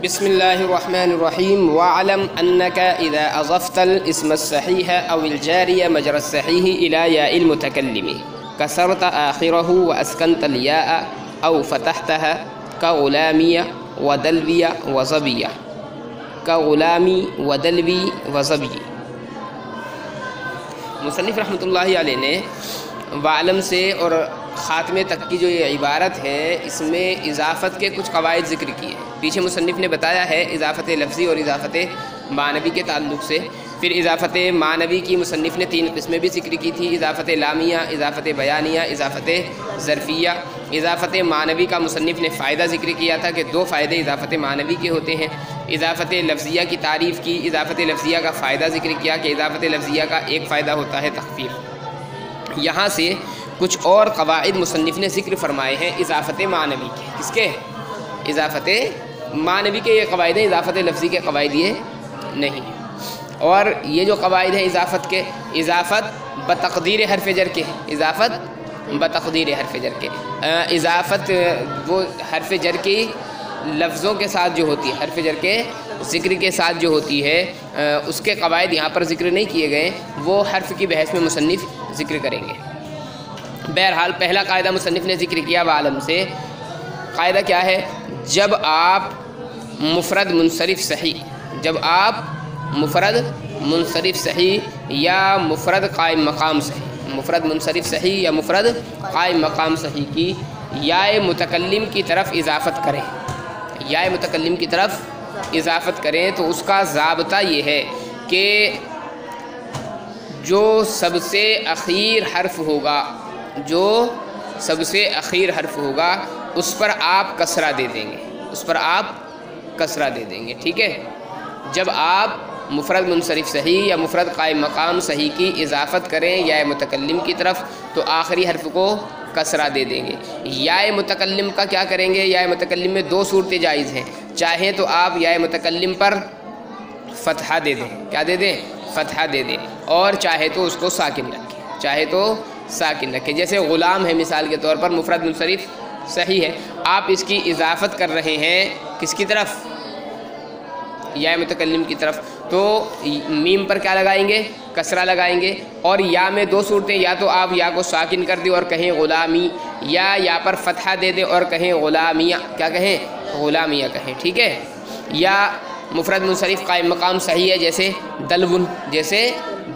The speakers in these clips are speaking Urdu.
بسم الله الرحمن الرحيم واعلم أنك إذا أضفت الاسم الصحيح أو الجاري مجرى الصحيح إلى ياء المتكلم كسرت آخره وأسكنت الياء أو فتحتها كغلامي ودلبي وظبي كغلامي ودلبي وظبي۔ مصنف رحمۃ اللہ علیہ نے وعلم سے اور خاتمے تک کی جو یہ عبارت ہے اس میں اضافت کے کچھ قواعد ذکر کیے ہیں۔ پیچھے مصنف نے بتایا ہے اضافت لفظی اور اضافت معنوی کے تعلق سے، پھر اضافت معنوی کی مصنف نے 3 قسمیں بھی ذکر کی تھی، اضافت لامیہ، اضافت بیانیہ، اضافت ظرفیہ۔ اضافت معنوی کا مصنف نے فائدہ ذکر کیا تھا کہ 2 فائدے اضافت معنوی کے ہوتے ہیں۔ اضافت لفظیہ کی تعریف کی، اضافت لفظیہ کا فائدہ ذکر کیا کہ اضافت لفظیہ کا ایک فائدہ ہوتا ہے تخفیف۔ یہاں سے کچھ اور قواعد مصنف نے ذکر فرمائے ہیں اضافت معنوی کے۔ کس کے؟ اضافت معنوی کے یہ قواعد ہیں، اضافت لفظی کے قواعد یہ نہیں۔ اور یہ جو قواعد ہیں اضافت کے، اضافت بتقدیر حرف جر کے، اضافت بتقدیر حرف جر کے، اضافت وہ حرف جر کی لفظوں کے ساتھ جو ہوتی ہے، حرف جر کے ذکر کے ساتھ جو ہوتی ہے، اس کے قواعد یہاں پر ذکر نہیں کیے گئے، وہ حرف کی بحث میں مصنف ذکر کریں گے۔ بہرحال پہلا قاعدہ مصنف نے ذکر کیا وعلم سے۔ قاعدہ کیا ہے؟ جب آپ مفرد منصرف صحیح، جب آپ مفرد منصرف صحیح یا مفرد قائم مقام صحیح، مفرد منصرف صحیح یا مفرد قائم مقام صحیح کی یائے متکلم کی طرف اضافت کریں، یائے متکلم کی طرف اضافت کریں تو اس کا ضابطہ یہ ہے کہ جو سب سے اخیر حرف ہوگا، جو سب سے اخیر حرف ہوگا اس پر آپ کسرہ دے دیں گے، اس پر آپ کسرہ دے دیں گے، ٹھیک ہے؟ جب آپ مفرد منصرف صحیح یا مفرد قائم مقام صحیح کی اضافت کریں یا متکلم کی طرف تو آخری حرف کو کسرہ دے دیں گے۔ یا متکلم کا کیا کریں گے؟ یا متکلم میں 2 صورتیں جائز ہیں، چاہیں تو آپ یا متکلم پر فتحہ دے دیں، کیا دے دیں؟ فتحہ دے دیں، اور چاہے تو اس کو ساکن رکھیں، چاہے تو ساکن رکھیں۔ جیسے غلام ہے مثال کے طور پر، مفرد منصرف صحیح ہے، آپ اس کی اضافت کر رہے ہیں کس کی طرف؟ یا متکلم کی طرف، تو میم پر کیا لگائیں گے؟ کسرہ لگائیں گے۔ اور یا میں 2 صورتیں، یا تو آپ یا کو ساکن کر دیں اور کہیں غلامی، یا پر فتحہ دے دیں اور کہیں غلامیہ، کیا کہیں؟ غلامیہ کہیں، ٹھیک ہے؟ یا مفرد منصرف قائم مقام صحیح ہے جیسے دلون، جیسے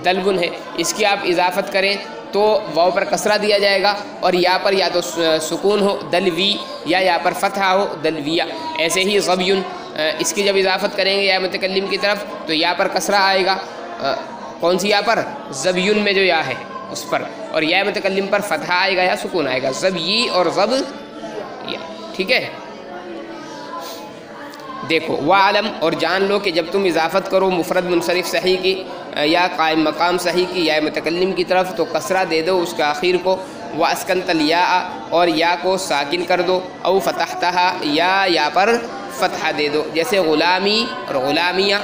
دلون ہے، اس کی آپ اضافت کریں تو واو پر کسرہ دیا جائے گا اور یا پر یا تو سکون ہو دلوی، یا پر فتحہ ہو دلویہ۔ ایسے ہی ظبیٌ، اس کی جب اضافت کریں گے یا متکلم کی طرف تو یا پر کسرہ آئے گا، کون سی یا پر؟ ظبیٌ میں جو یا ہے اس پر، اور یا متکلم پر فتحہ آئے گا یا سکون آئے گا، ظبی اور ظب یا، ٹھیک ہے؟ دیکھو وعلم، اور جان لو کہ جب تم اضافت کرو مفرد منصرف صحیح کی یا قائم مقام صحیح کی یا متکلم کی طرف تو کسرہ دے دو اس کے آخر کو، واسکنت الیاء، اور یا کو ساکن کر دو، او فتحتہا، یا پر فتحہ دے دو، جیسے غلامی اور غلامیہ،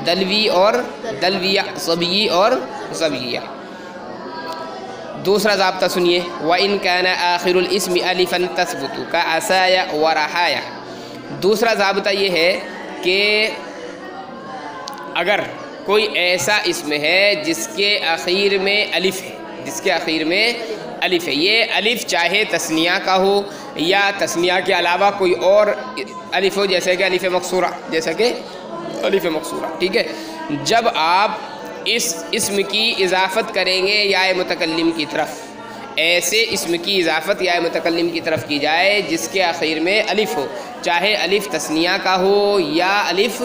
دلوی اور دلویہ، ظبی اور ظبیہ۔ دوسرا ضابطہ سنیے، وَإِنْ كَانَ آخِرُ الْإِسْمِ أَلِفًا تَثْبُتُ كَعَصَايَ وَرَحَايَ۔ دوسرا ضابطہ یہ ہے کہ اگر کوئی ایسا اسم ہے جس کے اخیر میں الف ہے، جس کے اخیر میں الف ہے، یہ الف چاہے تثنیہ کا ہو یا تثنیہ کے علاوہ کوئی اور الف ہو، جیسے کہ الف مقصورہ، جیسا کہ الف مقصورہ، ٹھیک ہے؟ جب آپ اس اسم کی اضافت کریں گے یا متکلم کی طرف، ایسے اسم کی اضافت یا متکلم کی طرف کی جائے جس کے آخر میں الف ہو، چاہے الف تثنیہ کا ہو یا الف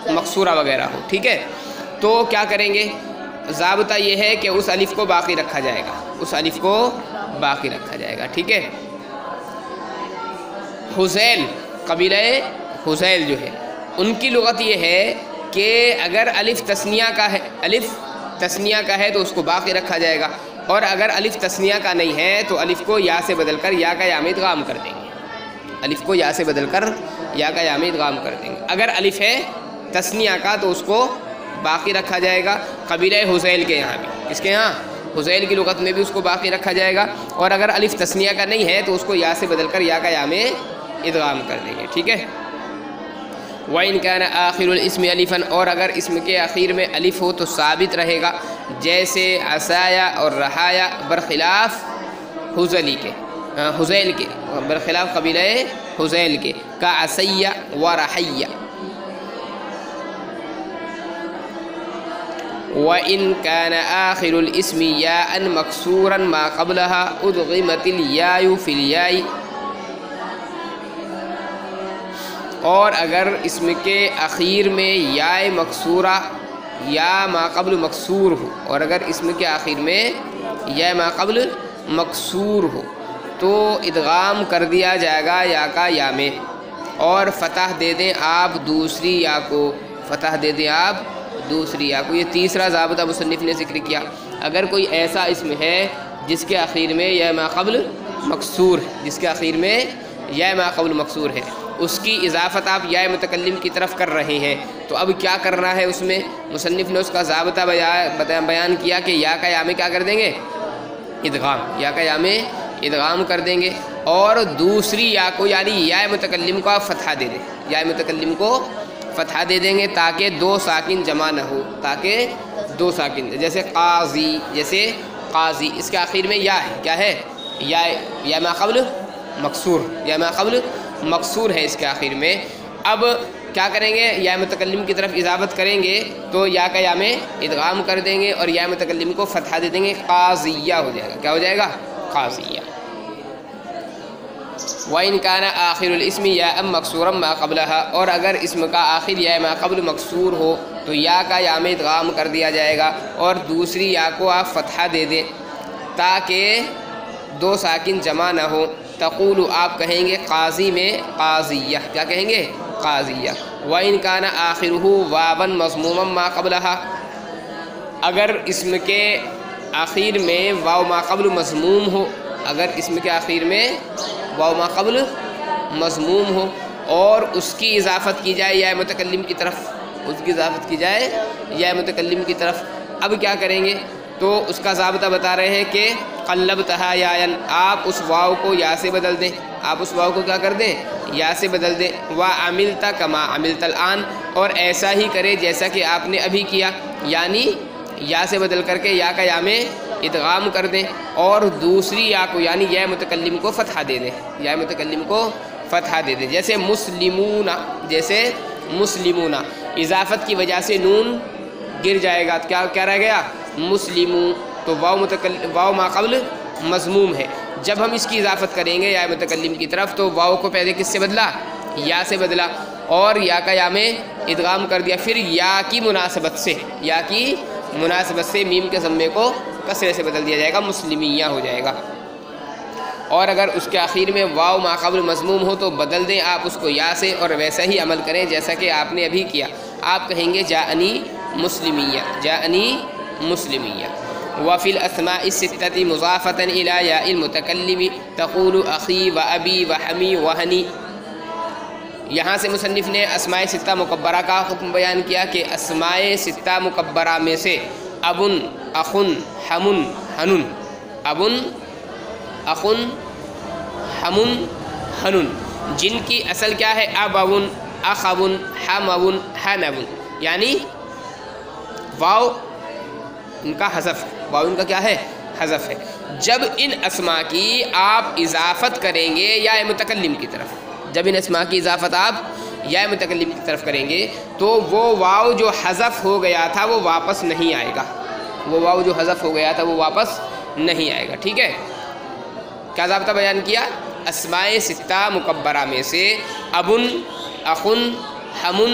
مقصورہ وغیرہ ہو، ٹھیک ہے؟ تو کیا کریں گے؟ ضابطہ یہ ہے کہ اس الف کو باقی رکھا جائے گا، اس الف کو باقی رکھا جائے گا، ٹھیک ہے؟ حذیل، قبیلہ حذیل جو ہے، ان کی لغت یہ ہے کہ اگر الف تثنیہ کا ہے، الف تثنیہ کا ہے تو اس کو باقی رکھا جائے گا، اور اگر الف تثنیہ کا نہیں ہے تو الف کو یا سے بدل کر یا کا یا میں ادغام کر دیں گے، الف کو یا سے بدل کر یا کا یا میں ادغام کر دیں گے۔ اگر الف ہے تثنیہ کا تو اس کو باقی رکھا جائے گا، قبیلہ حذیل کے یہاں بھی، اس کے یہاں حذیل کی لغت میں بھی اس کو باقی رکھا جائے گا، اور اگر الف تثنیہ کا نہیں ہے تو اس کو یا سے بدل کر یا کا یا میں ادغام کر دیں گے، ٹھیک ہے؟ وَإِنْ كَانَ آخِرُ الْإِسْمِ أَلِفًا، اور اگر اسم کے آخر میں الف ہو تو ثابت رہے گا، جیسے عصایا اور رحایا برخلاف حزلی کے، حزیل کے، برخلاف قبیلہ حزیل کے، کا عصیہ و رحیہ۔ وَإِنْ كَانَ آخِرُ الْإِسْمِ يَاءً مَكْسُورًا مَا قَبْلَهَا أُدْغِمَتِ الْيَاءُ فِي الْيَاءِ، اور اگر اسم کے آخر میں یا مکسورہ یا ما قبل مکسور ہو، اور اگر اسم کے آخر میں یا ما قبل مکسور ہو تو ادغام کر دیا جائے گا یا کا یا میں، اور فتح دے دیں آپ دوسری یا کو، فتح دے دیں آپ دوسری یا کو۔ یہ تیسرا ضابطہ مصنف نے ذکر کیا۔ اگر کوئی ایسا اسم ہے جس کے آخر میں یا ما قبل مکسور ہے، جس کے آخر میں یا ما قبل مکسور ہے، اس کی اضافت آپ یا متکلم کی طرف کر رہے ہیں، تو اب کیا کرنا ہے؟ اس میں مصنف نے اس کا ضابطہ بیان کیا کہ یا کا یا میں کیا کر دیں گے؟ ادغام، یا کا یا میں ادغام کر دیں گے، اور دوسری یا کو یعنی یا متکلم کو آپ فتحہ دے دیں، یا متکلم کو فتحہ دے دیں گے تاکہ دو ساکن جمع نہ ہو، تاکہ دو ساکن، جیسے قاضی، جیسے قاضی، اس کے آخر میں یا ہے، کیا ہے؟ یا ما قبل مکسور، یا ما قبل مکسور ہے اس کے آخر میں۔ اب کیا کریں گے؟ یا متکلم کی طرف اضافت کریں گے تو یا کا یا میں ادغام کر دیں گے اور یا متکلم کو فتحہ دے دیں گے، قاضیہ ہو جائے گا۔ کیا ہو جائے گا؟ قاضیہ۔ وَإِنْ كَانَ آخِرُ الْإِسْمِ يَاءً مَكْسُورًا مَا قَبْلَهَا، اور اگر اسم کا آخر یا ما قبل مکسور ہو تو یا کا یا میں ادغام کر دیا جائے گا اور دوسری یا کو آپ فتحہ دے دیں تاکہ دو ساکن جمع نہ ہو۔ تقول، آپ کہیں گے قاضی میں قاضیہ، کیا کہیں گے؟ قاضیہ۔ وَإِنْ كَانَ آخِرُهُ وَاوًا مَضْمُومًا مَا قَبْلَهَا، اگر اسم کے آخر میں واو ما قبل مضموم ہو، اگر اسم کے آخر میں واو ما قبل مضموم ہو اور اس کی اضافت کی جائے یا متکلم کی طرف، اس کی اضافت کی جائے یا متکلم کی طرف، اب کیا کریں گے؟ تو اس کا ضابطہ بتا رہے ہیں کہ قلبتہا یاً، آپ اس واو کو یا سے بدل دیں، آپ اس واو کو کیا کر دیں؟ یا سے بدل دیں۔ وَعَمِلْتَ كَمَا عَمِلْتَ الْآن، اور ایسا ہی کرے جیسا کہ آپ نے ابھی کیا، یعنی یا سے بدل کر کے یا کا یا میں ادغام کر دیں اور دوسری یا کو یعنی یا متکلم کو فتحہ دے دیں، یا متکلم کو فتحہ دے دیں، جیسے مسلمون، جیسے مسلمون، اضافت کی وجہ سے نون گر جائے گا، کیا رہ گیا؟ مسلمون، تو واو ما قبل مضموم ہے، جب ہم اس کی اضافت کریں گے یا متکلم کی طرف تو واو کو پہلے کس سے بدلا؟ یا سے بدلا، اور یا کا یا میں ادغام کر دیا، پھر یا کی مناسبت سے، یا کی مناسبت سے میم کے ضمے کو کسرے سے بدل دیا جائے گا، مسلمیہ ہو جائے گا۔ اور اگر اس کے آخر میں واو ما قبل مضموم ہو تو بدل دیں آپ اس کو یا سے، اور ویسا ہی عمل کریں جیسا کہ آپ نے ابھی کیا، آپ کہیں گے جاءنی مسلمیہ، جاءنی مسلمیہ۔ وفی الاسماء الستۃ مضافۃ الی یاء المتکلم تقول اخی و ابی و حمی و ہنی۔ یہاں سے مصنف نے اسماء ستہ مکبرہ کا حکم بیان کیا کہ اسماء ستہ مکبرہ میں سے ابن، اخن، حمن، حنن، ابن، اخن، حمن، حنن، جن کی اصل کیا ہے؟ ابون، اخون، حمون، حنون، یعنی واو ان کا حذف ہے، واو ان کا کیا ہے؟ حذف ہے۔ جب ان اسماء کی آپ اضافت کریں گے یا متکلم کی طرف، جب ان اسماء کی اضافت آپ یا متکلم کی طرف کریں گے تو وہ واو جو حذف ہو گیا تھا وہ واپس نہیں آئے گا، وہ واو جو حذف ہو گیا تھا وہ واپس نہیں آئے گا، ٹھیک ہے؟ کیا ضابطہ بیان کیا؟ اسماء ستہ مکبرہ میں سے ابن، اخن، حمن،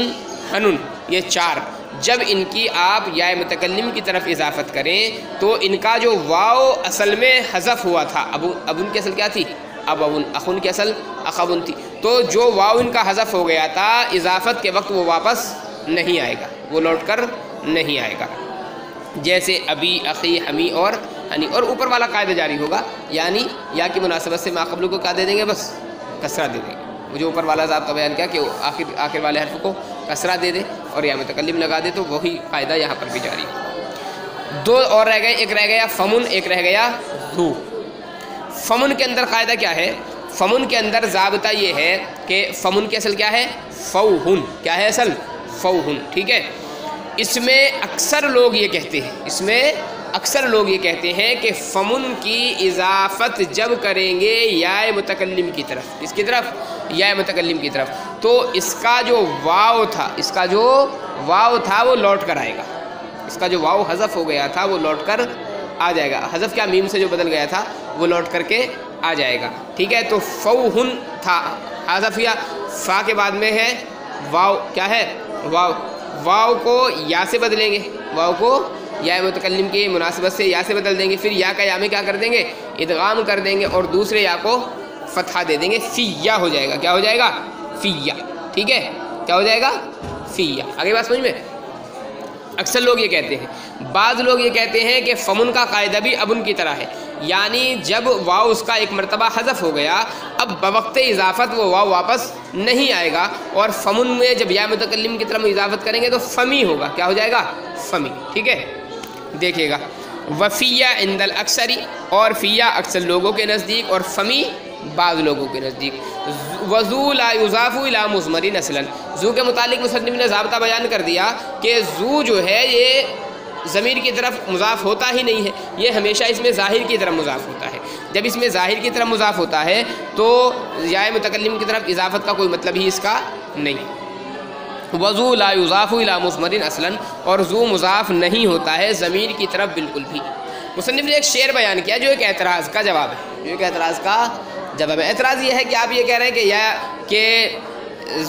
حنن، یہ چار، جب ان کی آپ یا متکلم کی طرف اضافت کریں تو ان کا جو واو اصل میں حذف ہوا تھا، ابن کی اصل کیا تھی؟ ابون، اخن کی اصل اخون تھی، تو جو واو ان کا حذف ہو گیا تھا اضافت کے وقت وہ واپس نہیں آئے گا، وہ لوٹ کر نہیں آئے گا، جیسے ابی، اخی، حمی اور ہنی، اور اوپر والا قاعدہ جاری ہوگا، یعنی یا کی مناسبت سے ما قبل کو کیا دے دیں گے؟ بس کسرہ دے دیں گے، وہ جو اوپر والا ضابطہ بیان کیا کہ آخر والے حرف کو کسرہ دے دے اور یا متکلم لگا دے، تو وہی قاعدہ یہاں پر بھی جاری ہے۔ دو اور رہ گئے، ایک رہ گیا فمن، ایک رہ گیا ذو۔ فمن کے اندر قاعدہ کیا ہے؟ فمن کے اندر ضابطہ یہ ہے کہ فمن کی اصل کیا ہے؟ فوہن. کیا ہے اصل؟ فوہن. ٹھیک ہے. اس میں اکثر لوگ یہ کہتے ہیں کہ فمن کی اضافت جب کریں گے یا متکلم کی طرف. اس کی طرف؟ یا متکلم کی طرف. تو اس کا جو واو تھا وہ لوٹ کر آئے گا. اس کا جو واو حذف ہو گیا تھا وہ لوٹ کر آ جائے گا. حذف کیا؟ میم سے جو بدل گیا تھا وہ لوٹ کر کے آ جائے گا. ٹھیک ہے. تو فوہن تھا حذف کیا، فا کے بعد میں ہے واو. کیا ہے؟ واو. واو کو یا سے بدلیں گے، واو کو یا متکلم کی مناسبت سے یا سے بدل دیں گے. پھر یا کا یا میں کیا کر دیں گے؟ ادغام کر دیں گے اور دوسرے یا کو فتحہ دے دیں گے. فیا ہو جائے گا. کیا ہو جائے گا؟ فیا. ٹھیک ہے. کیا ہو جائے گا؟ فیا. آگے بات سمجھ میں؟ اکثر لوگ یہ کہتے ہیں. بعض لوگ یہ کہتے ہیں کہ فمن کا قاعدہ بھی ابن کی طرح ہے، یعنی جب واو اس کا ایک مرتبہ حذف ہو گیا، اب بوقت اضافت وہ واو واپس نہیں آئے گا، اور فمن میں جب یا متکلم کی طرف اضافت کریں گے تو فمی ہوگا. کیا ہو جائے گا؟ فمی. ٹھیک ہے. دیکھیے گا وفیہ عند الاکثری، اور فیا اکثر لوگوں کے نزدیک، اور فمی بعض لوگوں کے نزدیک. وذو لا یضاف الی مضمر اصلا. ذو کے متعلق مصنف نے ضابطہ بیان کر دیا کہ ذو جو ہے یہ ضمیر کی طرف مضاف ہوتا ہی نہیں ہے، یہ ہمیشہ اس میں ظاہر کی طرف مضاف ہوتا ہے. جب اس میں ظاہر کی طرف مضاف ہوتا ہے تو یا متکلم کی طرف اضافت کا کوئی مطلب ہی اس کا نہیں. وذو لا یضاف الی مضمر اصلا، اور ذو مضاف نہیں ہوتا ہے ضمیر کی طرف بالکل بھی. مصنف نے ایک شعر بیان کیا جو ایک اعتراض کا جواب ہے. اعتراض یہ ہے کہ آپ یہ کہہ رہے ہیں کہ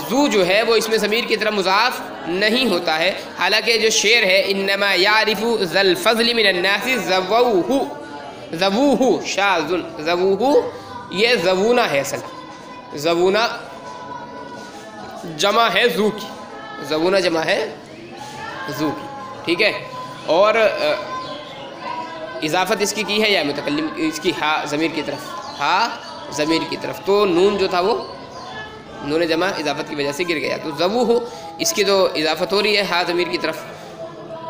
ذو جو ہے وہ اس میں ضمیر کی طرف مضاف نہیں ہوتا ہے، حالانکہ جو شعر ہے انما یعرف ذا الفضل من الناس ذووہ شاذ. ذووہ یہ زبونہ ہے، اصل زبونہ جمع ہے ذو کی، زبونہ جمع ہے ذو کی. ٹھیک ہے. اور اضافت اس کی ہے یا متکلم اس کی ہا ضمیر کی طرف، ہا ضمیر کی طرف. تو نون جو تھا وہ نون جمع اضافت کی وجہ سے گر گیا، تو ذوو ہو اس کی تو اضافت ہو رہی ہے ہا ضمیر کی طرف.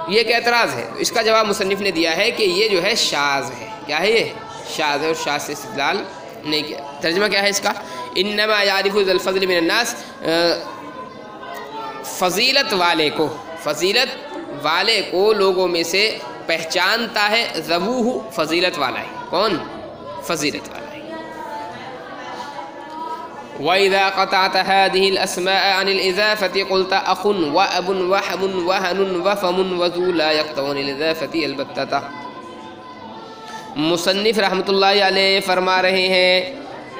یہ ایک اعتراض ہے. اس کا جواب مصنف نے دیا ہے کہ یہ جو ہے شاذ ہے. کیا ہے؟ یہ شاذ ہے، اور شاذ سے استدلال نہیں کیا. ترجمہ کیا ہے اس کا؟ انما یعرف ذا الفضل من الناس، فضیلت والے کو لوگوں میں سے پہچانتا ہے. ذووہ فضیلت والا ہے. کون؟ فضیلت والا ہے. وَإِذَا قَطَعْتَ هَذِهِ الْأَسْمَاءَ عَنِ الْإِضَافَةِ قُلْتَ أَخٌ وَأَبٌ وَحَمٌ وَهَنٌ وَفَمٌ وَذُو لَا يَقْطَعُونَ الْإِضَافَةِ الْبَتَّةَ. مصنف رحمۃ اللہ علیہ فرما رہے ہیں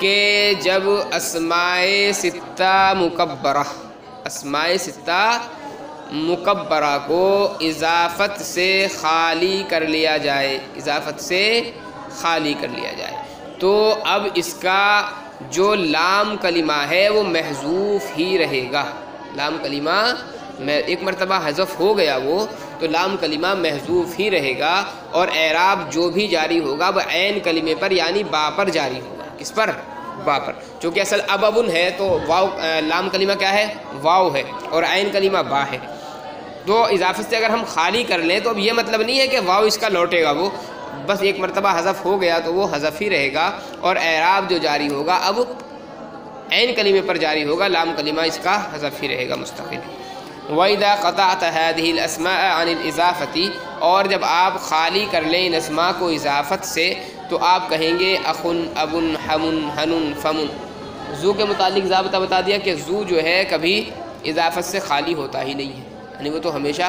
کہ جب اسماء ستہ مکبرہ کو اضافت سے خالی کر لیا جائے، تو اب اس کا جو لام کلمہ ہے وہ محذوف ہی رہے گا. لام کلمہ ایک مرتبہ حذف ہو گیا وہ، تو لام کلمہ محذوف ہی رہے گا، اور اعراب جو بھی جاری ہوگا وہ عین کلمے پر یعنی با پر جاری ہوگا. کس پر؟ با پر. چونکہ اصل ابن ہے تو واو لام کلمہ کیا ہے؟ واو ہے، اور عین کلمہ با ہے. تو اضافت سے اگر ہم خالی کر لیں تو اب یہ مطلب نہیں ہے کہ واو اس کا لوٹے گا، وہ بس ایک مرتبہ حذف ہو گیا تو وہ حذف ہی رہے گا، اور اعراب جو جاری ہوگا اب عین کلمے پر جاری ہوگا، لام کلمہ اس کا حذف ہی رہے گا مستقل. وَإِذَا قَطَعْتَ هَذِهِ الْأَسْمَاءَ عَنِ الْإِضَافَةِ، اور جب آپ خالی کر لیں ان اسماء کو اضافت سے تو آپ کہیں گے اخن ابن حمن ہنن فمن. ذو کے متعلق ضابطہ بتا دیا کہ ذو جو ہے کبھی اضافت سے خالی ہوتا ہی نہیں ہے، یعنی وہ تو ہمیشہ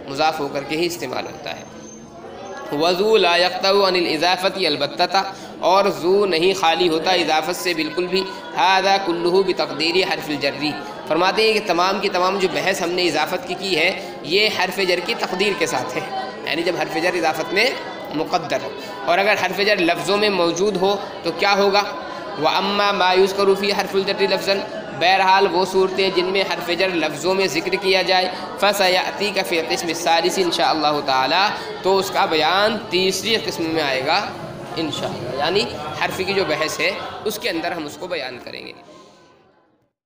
مضاف ہو کر کے ہی استعمال ہوتا ہے. وذو لا یقطع عن الاضافۃ البتۃ، اور ذو نہیں خالی ہوتا اضافت سے بالکل بھی. ھذا کلہ بتقدیر حرف الجر، فرماتے ہیں کہ تمام کی تمام جو بحث ہم نے اضافت کی ہے یہ حرف جر کی تقدیر کے ساتھ ہے، یعنی جب حرف جر اضافت میں مقدر ہو، اور اگر حرف جر لفظوں میں موجود ہو تو کیا ہوگا؟ وَأَمَّا مَا يُذْكَرُ فِي حَرْفِ الْجَرِّ لَفْظًا، بہرحال وہ صورتیں جن میں حرف جر لفظوں میں ذکر کیا جائے، فَسَيَأْتِيكَ فِي الْقِسْمِ الثَّالِثِ انشاءاللہ تعالی، تو اس کا بیان تیسری قسم میں آئے گا انشاءاللہ، یعنی حرف کی جو بحث ہے اس کے اندر ہم اس کو بیان کریں گے.